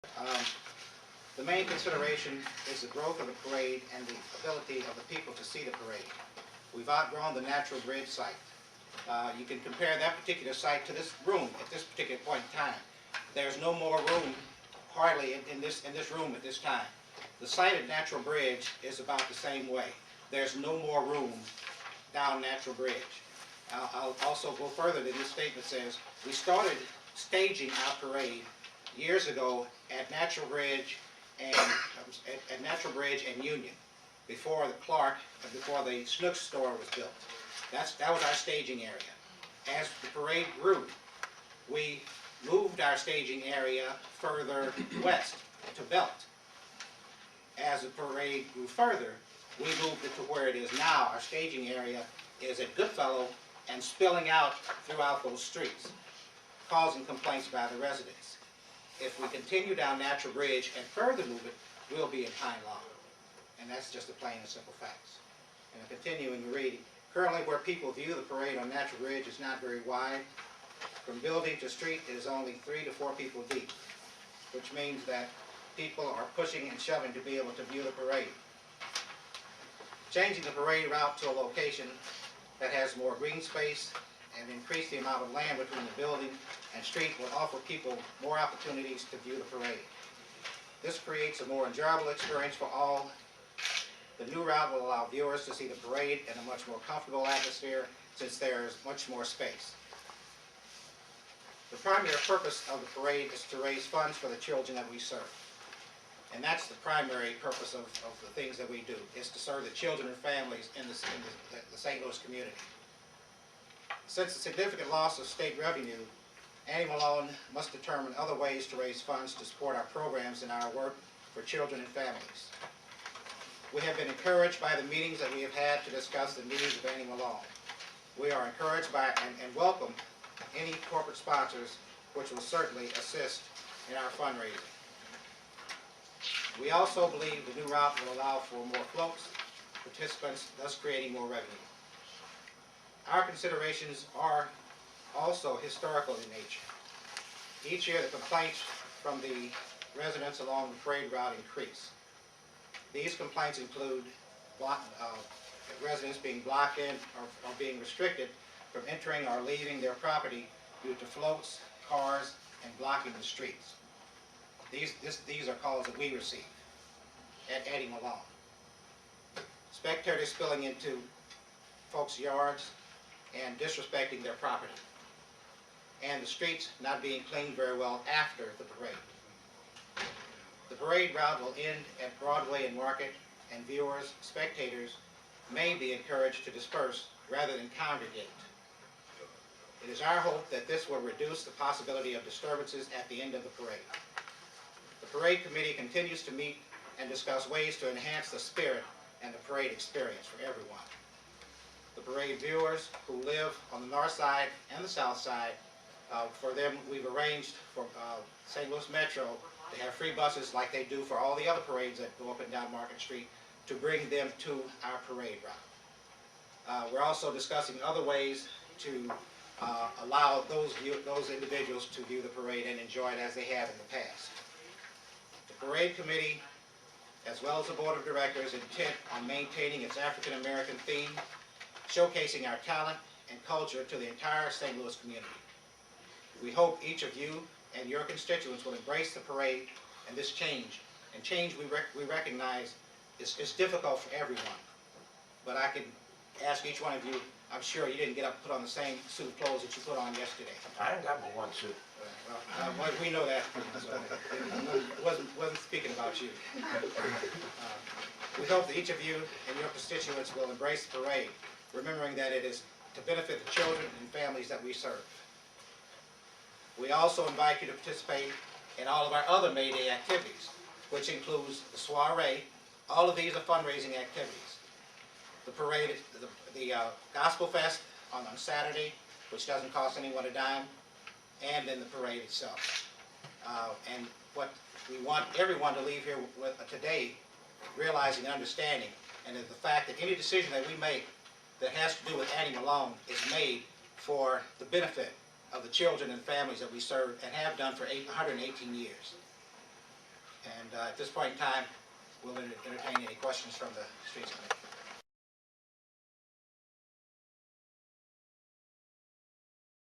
Um, the main consideration is the growth of the parade and the ability of the people to see the parade. We've outgrown the natural bridge site. You can compare that particular site to this room at this particular point in time. There's no more room hardly in this room at this time. The site at Natural Bridge is about the same way. There's no more room down Natural Bridge. I'll also go further than this statement says. We started staging our parade years ago at Natural Bridge and Union, before the Snooks store was built. That was our staging area. As the parade grew, we moved our staging area further west to Belt. As the parade grew further, we moved it to where it is now. Our staging area is at Goodfellow and spilling out throughout those streets, causing complaints by the residents. If we continue down Natural Bridge and further move it, we'll be in Pine Lawn. And that's just the plain and simple facts. And continuing to read, currently where people view the parade on Natural Bridge is not very wide. From building to street, it is only 3 to 4 people deep, which means that people are pushing and shoving to be able to view the parade. Changing the parade route to a location that has more green space and increase the amount of land between the building and street will offer people more opportunities to view the parade. This creates a more enjoyable experience for all. The new route will allow viewers to see the parade in a much more comfortable atmosphere since there is much more space. The primary purpose of the parade is to raise funds for the children that we serve. And that's the primary purpose of the things that we do, is to serve the children and families in the St. Louis community. Since the significant loss of state revenue, Annie Malone must determine other ways to raise funds to support our programs and our work for children and families. We have been encouraged by the meetings that we have had to discuss the needs of Annie Malone. We are encouraged by and welcome any corporate sponsors which will certainly assist in our fundraising. We also believe the new route will allow for more floats, participants, thus creating more revenue. Our considerations are also historical in nature. Each year the complaints from the residents along the parade route increase. These complaints include residents being blocked in or being restricted from entering or leaving their property due to floats, cars, and blocking the streets. These are calls that we receive at Annie Malone. Spectators spilling into folks' yards and disrespecting their property. And the streets not being cleaned very well after the parade. The parade route will end at Broadway and Market, and viewers, spectators, may be encouraged to disperse rather than congregate. It is our hope that this will reduce the possibility of disturbances at the end of the parade. The parade committee continues to meet and discuss ways to enhance the spirit and the parade experience for everyone. The parade viewers who live on the north side and the south side, for them we've arranged for St. Louis Metro to have free buses like they do for all the other parades that go up and down Market Street to bring them to our parade route. We're also discussing other ways to allow those individuals to view the parade and enjoy it as they have in the past. The parade committee, as well as the board of directors, intent on maintaining its African American theme, showcasing our talent and culture to the entire St. Louis community. We hope each of you and your constituents will embrace the parade and this change. And change we recognize is difficult for everyone. But I can ask each one of you, I'm sure you didn't get up and put on the same suit of clothes that you put on yesterday. I ain't got but one suit. Well, we know that. It wasn't speaking about you. We hope that each of you and your constituents will embrace the parade, remembering that it is to benefit the children and families that we serve. We also invite you to participate in all of our other May Day activities, which includes the soiree. All of these are fundraising activities. The parade, the Gospel Fest on Saturday, which doesn't cost anyone a dime, and then the parade itself. And what we want everyone to leave here with today, realizing and understanding, and is the fact that any decision that we make that has to do with Annie Malone is made for the benefit of the children and families that we serve and have done for 118 years. And at this point in time, we'll entertain any questions from the streets committee.